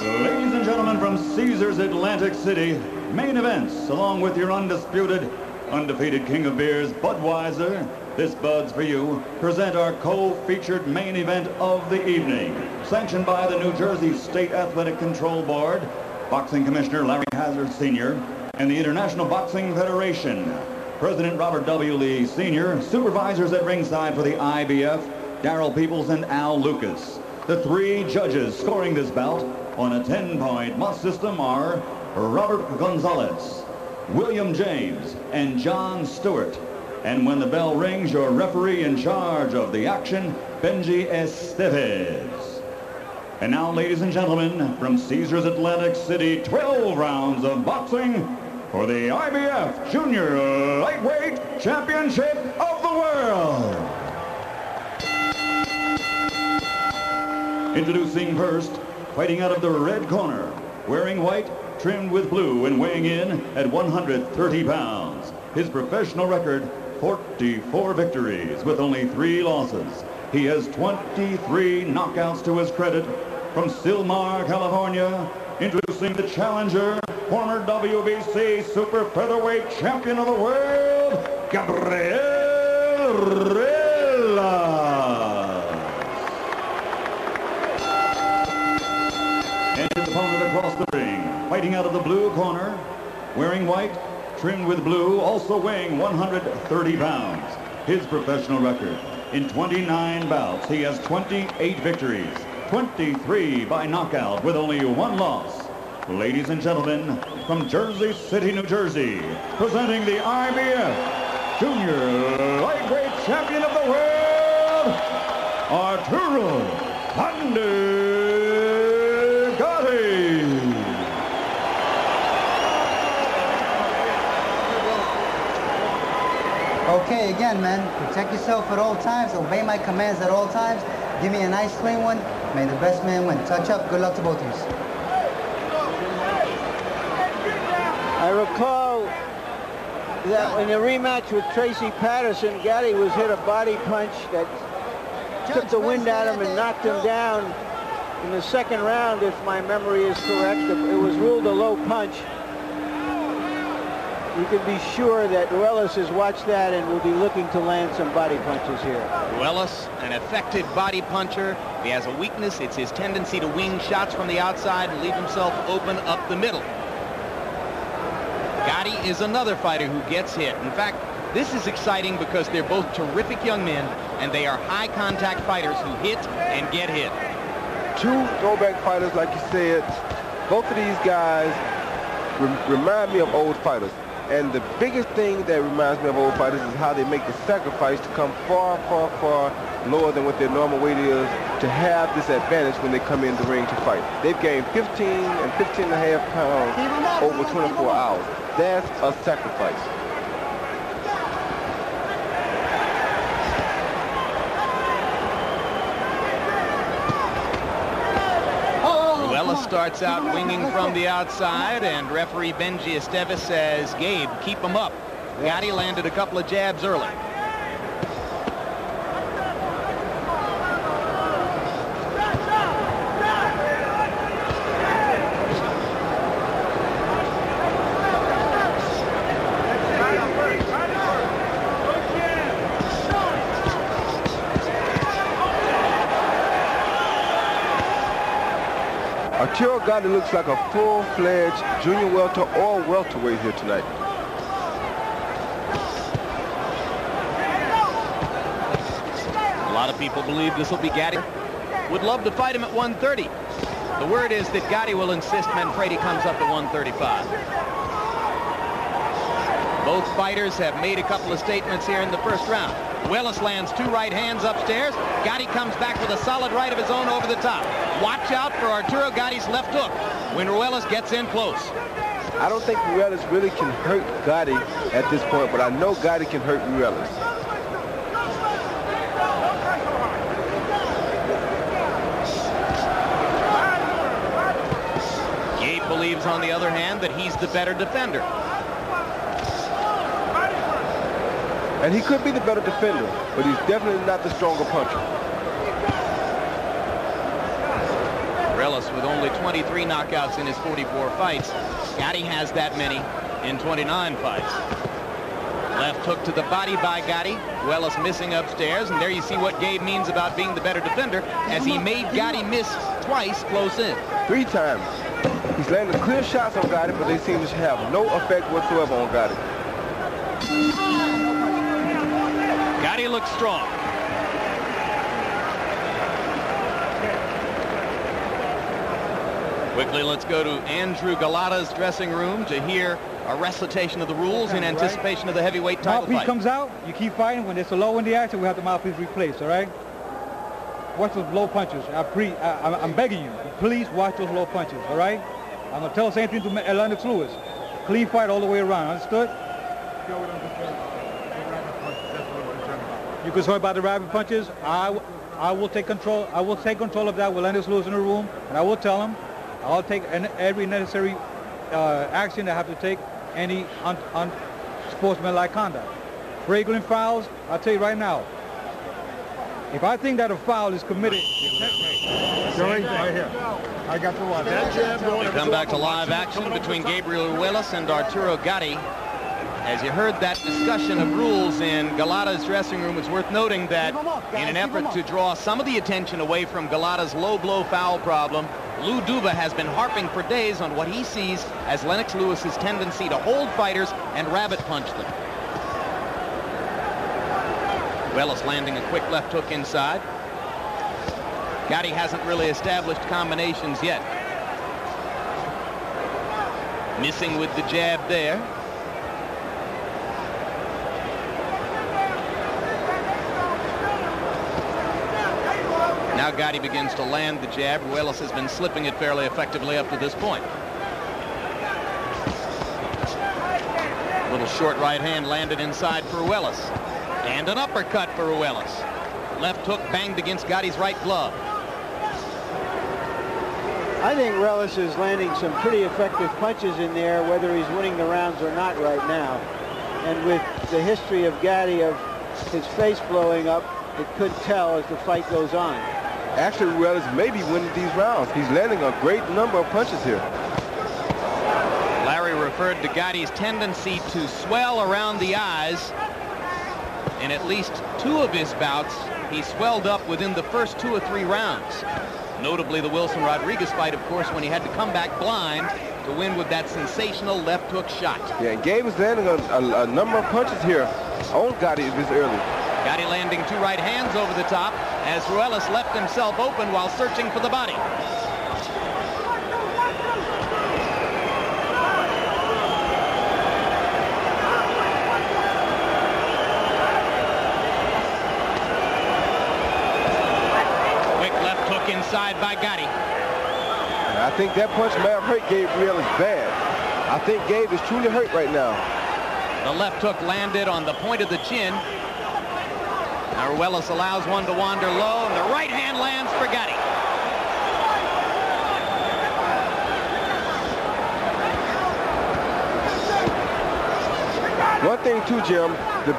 Ladies and gentlemen, from Caesars Atlantic City, main events, along with your undisputed, undefeated king of beers, Budweiser, this Bud's for you, present our co-featured main event of the evening. Sanctioned by the New Jersey State Athletic Control Board, Boxing Commissioner Larry Hazard Sr., and the International Boxing Federation. President Robert W. Lee Sr., supervisors at ringside for the IBF, Darrell Peoples and Al Lucas. The three judges scoring this bout on a 10-point must system are Robert Gonzalez, William James, and John Stewart. And when the bell rings, your referee in charge of the action, Benji Estevez. And now, ladies and gentlemen, from Caesars Atlantic City, 12 rounds of boxing for the IBF Junior Lightweight Championship of the World. Introducing first, fighting out of the red corner, wearing white, trimmed with blue, and weighing in at 130 pounds. His professional record, 44 victories with only 3 losses. He has 23 knockouts to his credit. From Sylmar, California, introducing the challenger, former WBC super featherweight champion of the world, Gabriel Ruelas. And his opponent across the ring, fighting out of the blue corner, wearing white, trimmed with blue, also weighing 130 pounds. His professional record, in 29 bouts, he has 28 victories, 23 by knockout with only 1 loss. Ladies and gentlemen, from Jersey City, New Jersey, presenting the IBF Junior Lightweight Champion of the World, Arturo Gatti. Okay, again, man, protect yourself at all times, obey my commands at all times, give me a nice clean one, may the best man win. Touch up, good luck to both of you. I recall that in a rematch with Tracy Patterson, Gatti was hit a body punch that took the wind out of him and knocked him down in the second round, if my memory is correct. It was ruled a low punch. You can be sure that Ruelas has watched that and will be looking to land some body punches here. Ruelas, an effective body puncher. He has a weakness. It's his tendency to wing shots from the outside and leave himself open up the middle. Gatti is another fighter who gets hit. In fact, this is exciting because they're both terrific young men, and they are high-contact fighters who hit and get hit. 2 throwback fighters, like you said. Both of these guys remind me of old fighters. And the biggest thing that reminds me of old fighters is how they make the sacrifice to come far, far, far lower than what their normal weight is to have this advantage when they come in the ring to fight. They've gained 15 and 15 and a half pounds over 24 hours. That's a sacrifice. Ruelas starts out winging from the outside, and referee Benji Estevez says, Gabe, keep him up. Gatti landed a couple of jabs early. Arturo Gatti looks like a full-fledged junior welter or welterweight here tonight. A lot of people believe this will be Gatti. Would love to fight him at 130. The word is that Gatti will insist Manfredi comes up to 135. Both fighters have made a couple of statements here in the first round. Ruelas lands 2 right hands upstairs. Gatti comes back with a solid right of his own over the top. Watch out for Arturo Gatti's left hook when Ruelas gets in close. I don't think Ruelas really can hurt Gatti at this point, but I know Gatti can hurt Ruelas. Gabe believes, on the other hand, that he's the better defender. And he could be the better defender, but he's definitely not the stronger puncher. Ruelas with only 23 knockouts in his 44 fights. Gatti has that many in 29 fights. Left hook to the body by Gatti. Ruelas missing upstairs, and there you see what Gabe means about being the better defender, as he made Gatti miss twice close in. 3 times. He's landing clear shots on Gatti, but they seem to have no effect whatsoever on Gatti. Gatti looks strong. Quickly, let's go to Andrew Galata's dressing room to hear a recitation of the rules in anticipation of the heavyweight title Mouthpiece fight. comes out, you keep fighting. When there's a low in the action, we have the mouthpiece replaced, all right? Watch those low punches. I'm begging you, please watch those low punches, all right? I'm going to tell the same thing to Lennox Lewis. Clean fight all the way around, understood? You concerned about the rabbit punches? I will take control. I will take control of that with Lennox Lewis in the room, and I will tell him I'll take every necessary action I have to take any unsportsmanlike conduct. Flagrant fouls, I'll tell you right now, if I think that a foul is committed... Right here. I got the one. We come back to live action between Gabriel Ruelas and Arturo Gatti. As you heard that discussion of rules in Galata's dressing room, it's worth noting that in an effort to draw some of the attention away from Galata's low blow foul problem, Lou Duva has been harping for days on what he sees as Lennox Lewis's tendency to hold fighters and rabbit punch them. Ruelas landing a quick left hook inside. Gatti hasn't really established combinations yet. Missing with the jab there. Now Gatti begins to land the jab. Ruelas has been slipping it fairly effectively up to this point. Little short right hand landed inside for Ruelas. And an uppercut for Ruelas. Left hook banged against Gatti's right glove. I think Ruelas is landing some pretty effective punches in there, whether he's winning the rounds or not right now. And with the history of Gatti of his face blowing up, it could tell as the fight goes on. Actually, Ruelas may be winning these rounds. He's landing a great number of punches here. Larry referred to Gatti's tendency to swell around the eyes. In at least 2 of his bouts, he swelled up within the first 2 or 3 rounds. Notably the Wilson Rodriguez fight, of course, when he had to come back blind to win with that sensational left hook shot. Yeah, and Gabe is landing a number of punches here on Gatti this early. Gatti landing 2 right hands over the top as Ruelas left himself open while searching for the body. Quick left hook inside by Gatti. I think that punch may have hurt Gabe Ruelas bad. I think Gabe is truly hurt right now. The left hook landed on the point of the chin. Now Ruelas allows one to wander low, and the right hand lands for Gatti. One thing too, Jim, the